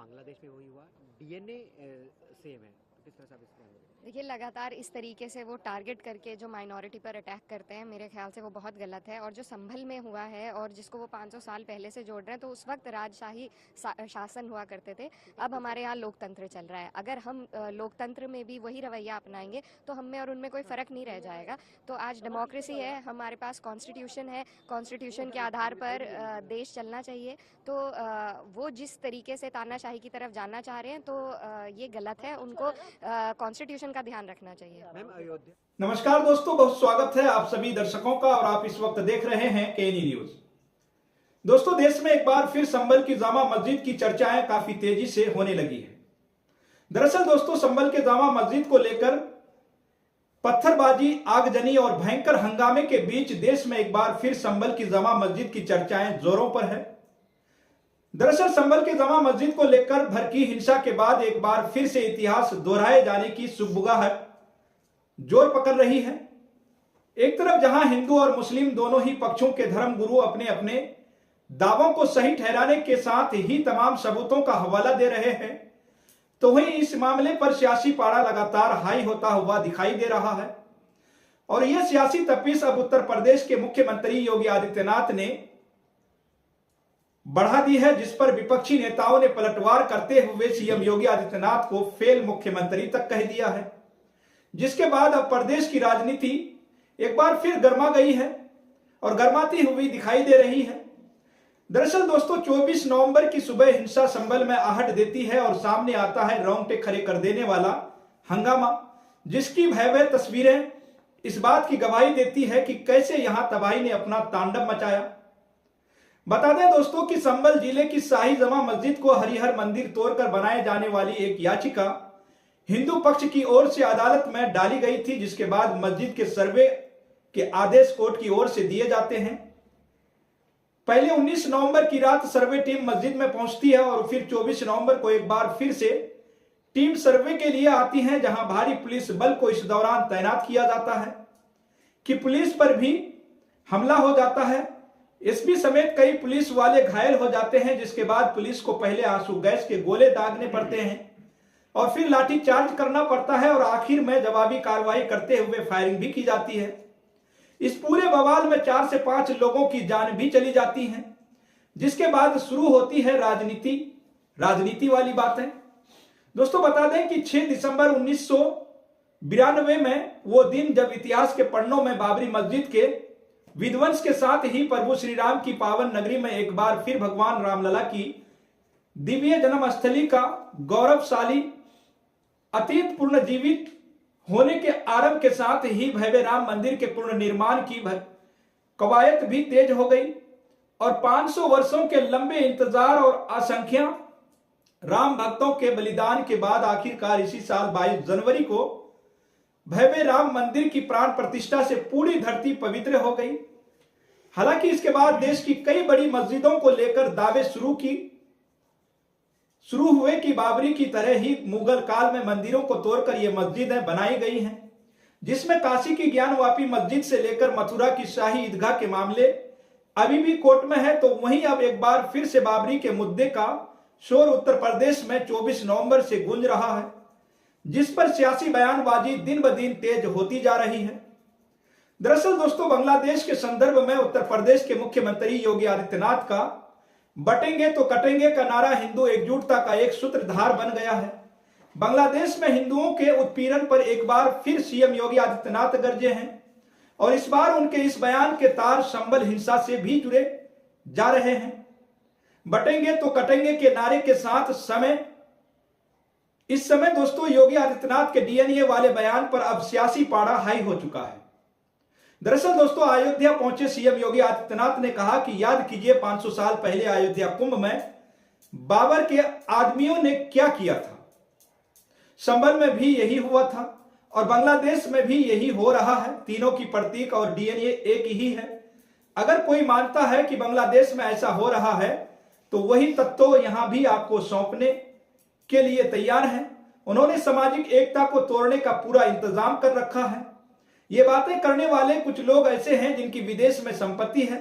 बांग्लादेश में वही हुआ, डीएनए सेम है, तो किस तरह से आप इस पर देखिए, लगातार इस तरीके से वो टारगेट करके जो माइनॉरिटी पर अटैक करते हैं, मेरे ख्याल से वो बहुत गलत है। और जो संभल में हुआ है और जिसको वो 500 साल पहले से जोड़ रहे हैं, तो उस वक्त राजशाही शासन हुआ करते थे। अब हमारे यहाँ लोकतंत्र चल रहा है। अगर हम लोकतंत्र में भी वही रवैया अपनाएंगे तो हम में और उनमें कोई फ़र्क नहीं रह जाएगा। तो आज डेमोक्रेसी है, हमारे पास कॉन्स्टिट्यूशन है, कॉन्स्टिट्यूशन के आधार पर देश चलना चाहिए। तो वो जिस तरीके से तानाशाही की तरफ जाना चाह रहे हैं, तो ये गलत है। उनको कॉन्स्टिट्यूशन का ध्यान रखना चाहिए। मैम अयोध्या। नमस्कार दोस्तों, बहुत स्वागत है आप सभी दर्शकों का और आप इस वक्त देख रहे हैं केनी न्यूज। दोस्तों, देश में एक बार फिर संभल की जामा मस्जिद की चर्चाएं काफी तेजी से होने लगी है। दरअसल दोस्तों, संभल के जामा मस्जिद को लेकर पत्थरबाजी, आगजनी और भयंकर हंगामे के बीच देश में एक बार फिर संभल की जामा मस्जिद की चर्चाएं जोरों पर है। दरअसल संभल के जामा मस्जिद को लेकर भड़की हिंसा के बाद एक बार फिर से इतिहास दोहराए जाने की सुगबुगाहट जोर पकड़ रही है। एक तरफ जहां हिंदू और मुस्लिम दोनों ही पक्षों के धर्म गुरु अपने अपने दावों को सही ठहराने के साथ ही तमाम सबूतों का हवाला दे रहे हैं, तो वहीं इस मामले पर सियासी पारा लगातार हाई होता हुआ दिखाई दे रहा है। और यह सियासी तपिश अब उत्तर प्रदेश के मुख्यमंत्री योगी आदित्यनाथ ने बढ़ा दी है, जिस पर विपक्षी नेताओं ने पलटवार करते हुए सीएम योगी आदित्यनाथ को फेल मुख्यमंत्री तक कह दिया है। जिसके बाद अब प्रदेश की राजनीति एक बार फिर गर्मा गई है और गर्माती हुई दिखाई दे रही है। दरअसल दोस्तों, 24 नवंबर की सुबह हिंसा संभल में आहट देती है और सामने आता है रोंगटे खड़े कर देने वाला हंगामा, जिसकी भयावह तस्वीरें इस बात की गवाही देती है कि कैसे यहां तबाही ने अपना तांडव मचाया। बता दें दोस्तों कि संभल जिले की शाही जमा मस्जिद को हरिहर मंदिर तोड़कर बनाए जाने वाली एक याचिका हिंदू पक्ष की ओर से अदालत में डाली गई थी, जिसके बाद मस्जिद के सर्वे के आदेश कोर्ट की ओर से दिए जाते हैं। पहले 19 नवंबर की रात सर्वे टीम मस्जिद में पहुंचती है और फिर 24 नवंबर को एक बार फिर से टीम सर्वे के लिए आती है, जहां भारी पुलिस बल को इस दौरान तैनात किया जाता है कि पुलिस पर भी हमला हो जाता है। एसपी समेत कई पुलिस वाले घायल हो जाते हैं, जिसके बाद पुलिस को पहले आंसू गैस के गोले दागने पड़ते हैं और फिर लाठी चार्ज करना पड़ता है और आखिर में जवाबी कार्रवाई करते हुए फायरिंग भी की जाती है। इस पूरे बवाल में 4 से 5 लोगों की जान भी चली जाती है, जिसके बाद शुरू होती है राजनीति वाली बातें। दोस्तों, बता दें कि 6 दिसंबर 1992 में वो दिन जब इतिहास के पन्नों में बाबरी मस्जिद के विध्वंस के साथ ही प्रभु श्री राम की पावन नगरी में एक बार फिर भगवान रामलला की दिव्य जन्मस्थली का गौरवशाली अतीत पुनर्जीवित होने के आरंभ के साथ ही भव्य राम मंदिर के पुनर्निर्माण की कवायद भी तेज हो गई और 500 वर्षों के लंबे इंतजार और असंख्य राम भक्तों के बलिदान के बाद आखिरकार इसी साल 22 जनवरी को भव्य राम मंदिर की प्राण प्रतिष्ठा से पूरी धरती पवित्र हो गई। हालांकि इसके बाद देश की कई बड़ी मस्जिदों को लेकर दावे शुरू हुए कि बाबरी की तरह ही मुगल काल में मंदिरों को तोड़कर ये मस्जिदें बनाई गई हैं, जिसमें काशी की ज्ञानवापी मस्जिद से लेकर मथुरा की शाही ईदगाह के मामले अभी भी कोर्ट में है। तो वहीं अब एक बार फिर से बाबरी के मुद्दे का शोर उत्तर प्रदेश में 24 नवंबर से गूंज रहा है, जिस पर सियासी बयानबाजी दिन ब दिन तेज होती जा रही है। दरअसल दोस्तों, बांग्लादेश के संदर्भ में उत्तर प्रदेश के मुख्यमंत्री योगी आदित्यनाथ का बटेंगे तो कटेंगे का नारा हिंदू एकजुटता का एक सूत्रधार बन गया है। बांग्लादेश में हिंदुओं के उत्पीड़न पर एक बार फिर सीएम योगी आदित्यनाथ गरजे हैं और इस बार उनके इस बयान के तार संभल हिंसा से भी जुड़े जा रहे हैं। बटेंगे तो कटेंगे के नारे के साथ इस समय दोस्तों योगी आदित्यनाथ के डीएनए वाले बयान पर अब सियासी पारा हाई हो चुका है। दरअसल दोस्तों, अयोध्या पहुंचे सीएम योगी आदित्यनाथ ने कहा कि याद कीजिए 500 साल पहले अयोध्या कुंभ में बाबर के आदमियों ने क्या किया था। संभल में भी यही हुआ था और बांग्लादेश में भी यही हो रहा है। तीनों की प्रतीक और डीएनए एक ही है। अगर कोई मानता है कि बांग्लादेश में ऐसा हो रहा है, तो वही तत्व यहां भी आपको सौंपने के लिए तैयार हैं। उन्होंने सामाजिक एकता को तोड़ने का पूरा इंतजाम कर रखा है। ये बातें करने वाले कुछ लोग ऐसे हैं जिनकी विदेश में संपत्ति है।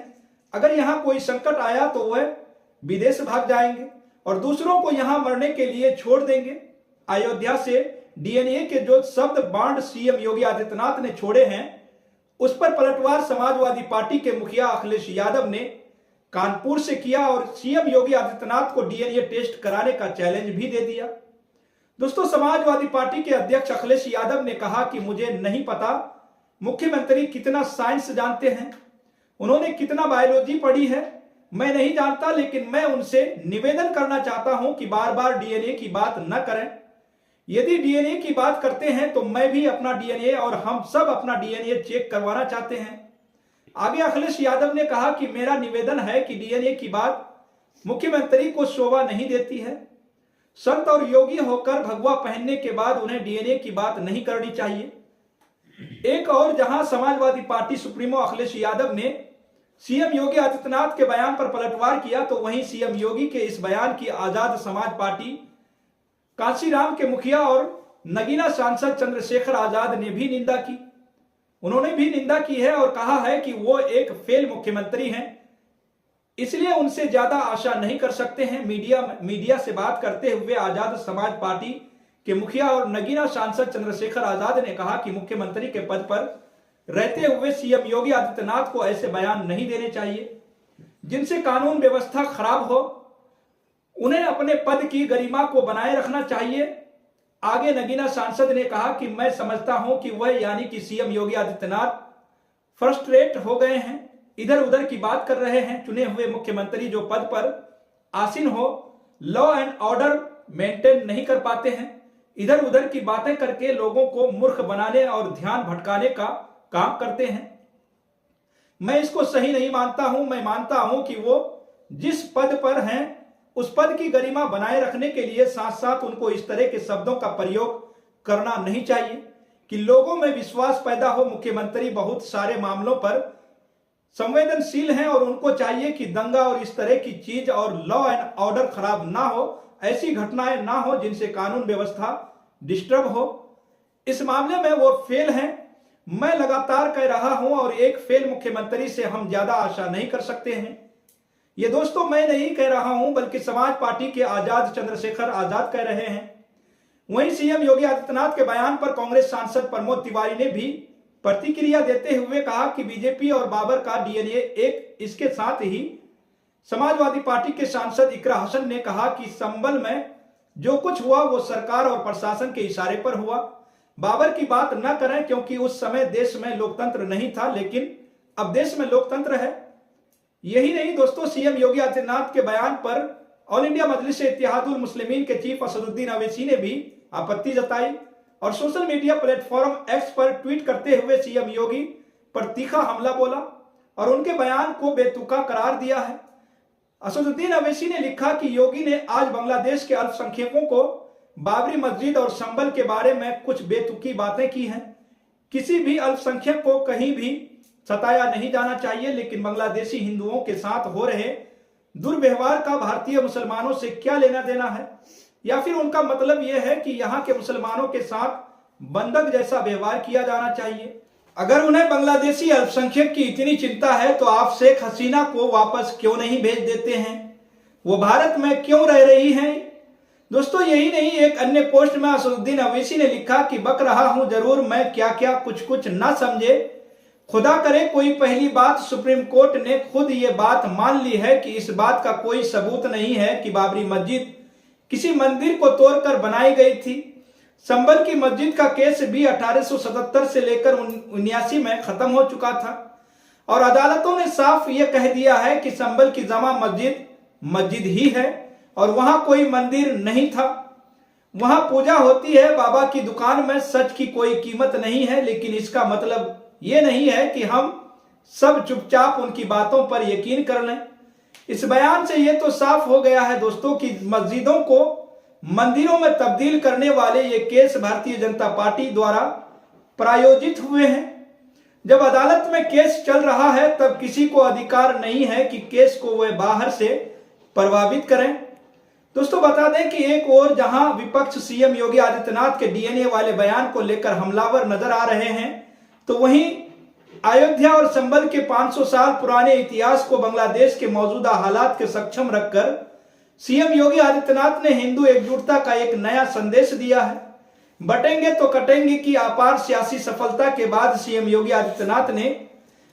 अगर यहां कोई संकट आया तो वह विदेश भाग जाएंगे। और दूसरों को यहां मरने के लिए छोड़ देंगे। अयोध्या से डीएनए के जो शब्द बांड सीएम योगी आदित्यनाथ ने छोड़े हैं, उस पर पलटवार समाजवादी पार्टी के मुखिया अखिलेश यादव ने कानपुर से किया और सीएम योगी आदित्यनाथ को डीएनए टेस्ट कराने का चैलेंज भी दे दिया। दोस्तों, समाजवादी पार्टी के अध्यक्ष अखिलेश यादव ने कहा कि मुझे नहीं पता मुख्यमंत्री कितना साइंस जानते हैं, उन्होंने कितना बायोलॉजी पढ़ी है, मैं नहीं जानता, लेकिन मैं उनसे निवेदन करना चाहता हूं कि बार बार डीएनए की बात न करें। यदि डीएनए की बात करते हैं तो मैं भी अपना डीएनए और हम सब अपना डीएनए चेक करवाना चाहते हैं। आगे अखिलेश यादव ने कहा कि मेरा निवेदन है कि डीएनए की बात मुख्यमंत्री को शोभा नहीं देती है। संत और योगी होकर भगवा पहनने के बाद उन्हें डीएनए की बात नहीं करनी चाहिए। एक और जहां समाजवादी पार्टी सुप्रीमो अखिलेश यादव ने सीएम योगी आदित्यनाथ के बयान पर पलटवार किया, तो वहीं सीएम योगी के इस बयान की आजाद समाज पार्टी कांशीराम के मुखिया और नगीना सांसद चंद्रशेखर आजाद ने भी निंदा की। उन्होंने भी निंदा की है और कहा है कि वो एक फेल मुख्यमंत्री हैं, इसलिए उनसे ज्यादा आशा नहीं कर सकते हैं। मीडिया से बात करते हुए आजाद समाज पार्टी के मुखिया और नगीना सांसद चंद्रशेखर आजाद ने कहा कि मुख्यमंत्री के पद पर रहते हुए सीएम योगी आदित्यनाथ को ऐसे बयान नहीं देने चाहिए जिनसे कानून व्यवस्था खराब हो। उन्हें अपने पद की गरिमा को बनाए रखना चाहिए। आगे नगीना सांसद ने कहा कि मैं समझता हूं कि वह यानी कि सीएम योगी आदित्यनाथ फ्रस्ट्रेट हो गए हैं, इधर उधर की बात कर रहे हैं। चुने हुए मुख्यमंत्री जो पद पर आसीन हो, लॉ एंड ऑर्डर मेंटेन नहीं कर पाते हैं, इधर उधर की बातें करके लोगों को मूर्ख बनाने और ध्यान भटकाने का काम करते हैं। मैं इसको सही नहीं मानता हूं। मैं मानता हूं कि वो जिस पद पर हैं उस पद की गरिमा बनाए रखने के लिए साथ साथ उनको इस तरह के शब्दों का प्रयोग करना नहीं चाहिए कि लोगों में विश्वास पैदा हो। मुख्यमंत्री बहुत सारे मामलों पर संवेदनशील हैं और उनको चाहिए कि दंगा और इस तरह की चीज और लॉ एंड ऑर्डर खराब ना हो, ऐसी घटनाएं ना हो जिनसे कानून व्यवस्था डिस्टर्ब हो। इस मामले में वो फेल हैं। मैं लगातार कह रहा हूं और एक फेल मुख्यमंत्री से हम ज्यादा आशा नहीं कर सकते हैं। ये दोस्तों मैं नहीं कह रहा हूं बल्कि समाज पार्टी के आजाद चंद्रशेखर आजाद कह रहे हैं। वहीं सीएम योगी आदित्यनाथ के बयान पर कांग्रेस सांसद प्रमोद तिवारी ने भी प्रतिक्रिया देते हुए कहा कि बीजेपी और बाबर का डीएनए एक। इसके साथ ही समाजवादी पार्टी के सांसद इकरा हसन ने कहा कि संभल में जो कुछ हुआ वो सरकार और प्रशासन के इशारे पर हुआ। बाबर की बात न करें क्योंकि उस समय देश में लोकतंत्र नहीं था, लेकिन अब देश में लोकतंत्र है। यही नहीं दोस्तों, सीएम योगी आदित्यनाथ के बयान पर ऑल इंडिया मजलिस इत्तेहादुल मुस्लिमीन के चीफ असदुद्दीन अवैसी ने भी आपत्ति जताई और सोशल मीडिया प्लेटफॉर्म एक्स पर ट्वीट करते हुए सीएम योगी पर तीखा हमला बोला और उनके बयान को बेतुका करार दिया है। असदुद्दीन अवैसी ने लिखा कि योगी ने आज बांग्लादेश के अल्पसंख्यकों को बाबरी मस्जिद और संभल के बारे में कुछ बेतुकी बातें की हैं। किसी भी अल्पसंख्यक को कहीं भी सताया नहीं जाना चाहिए, लेकिन बांग्लादेशी हिंदुओं के साथ हो रहे दुर्व्यवहार का भारतीय मुसलमानों से क्या लेना देना है, या फिर उनका मतलब यह है कि यहाँ के मुसलमानों के साथ बंधक जैसा व्यवहार किया जाना चाहिए। अगर उन्हें बांग्लादेशी अल्पसंख्यक की इतनी चिंता है तो आप शेख हसीना को वापस क्यों नहीं भेज देते हैं, वो भारत में क्यों रह रही हैं। दोस्तों यही नहीं, एक अन्य पोस्ट में असदुद्दीन अवैसी ने लिखा कि बक रहा हूं जरूर मैं, क्या क्या कुछ ना समझे, खुदा करे कोई पहली बात। सुप्रीम कोर्ट ने खुद ये बात मान ली है कि इस बात का कोई सबूत नहीं है कि बाबरी मस्जिद किसी मंदिर को तोड़कर बनाई गई थी। संभल की मस्जिद का केस भी 1877 से लेकर 79 में खत्म हो चुका था और अदालतों ने साफ ये कह दिया है कि संभल की जमा मस्जिद ही है और वहां कोई मंदिर नहीं था। वहां पूजा होती है, बाबा की दुकान में सच की कोई कीमत नहीं है, लेकिन इसका मतलब ये नहीं है कि हम सब चुपचाप उनकी बातों पर यकीन कर लें। इस बयान से यह तो साफ हो गया है दोस्तों कि मस्जिदों को मंदिरों में तब्दील करने वाले ये केस भारतीय जनता पार्टी द्वारा प्रायोजित हुए हैं। जब अदालत में केस चल रहा है तब किसी को अधिकार नहीं है कि केस को वे बाहर से प्रभावित करें। दोस्तों बता दें कि एक ओर जहां विपक्ष सीएम योगी आदित्यनाथ के डीएनए वाले बयान को लेकर हमलावर नजर आ रहे हैं, तो वहीं अयोध्या और संभल के 500 साल पुराने इतिहास को बांग्लादेश के मौजूदा हालात के सक्षम रखकर सीएम योगी आदित्यनाथ ने हिंदू एकजुटता का एक नया संदेश दिया है। बटेंगे तो कटेंगे की अपार सियासी सफलता के बाद सीएम योगी आदित्यनाथ ने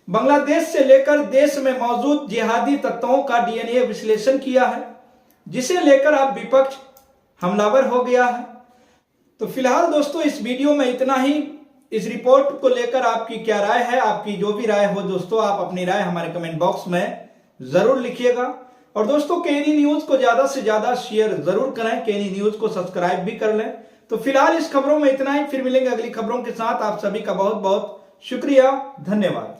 बांग्लादेश से लेकर देश में मौजूद जिहादी तत्वों का डीएनए विश्लेषण किया है, जिसे लेकर अब विपक्ष हमलावर हो गया है। तो फिलहाल दोस्तों इस वीडियो में इतना ही। इस रिपोर्ट को लेकर आपकी क्या राय है? आपकी जो भी राय हो दोस्तों, आप अपनी राय हमारे कमेंट बॉक्स में जरूर लिखिएगा। और दोस्तों केनी न्यूज को ज्यादा से ज्यादा शेयर जरूर करें, केनी न्यूज को सब्सक्राइब भी कर लें। तो फिलहाल इस खबरों में इतना ही, फिर मिलेंगे अगली खबरों के साथ। आप सभी का बहुत बहुत शुक्रिया, धन्यवाद।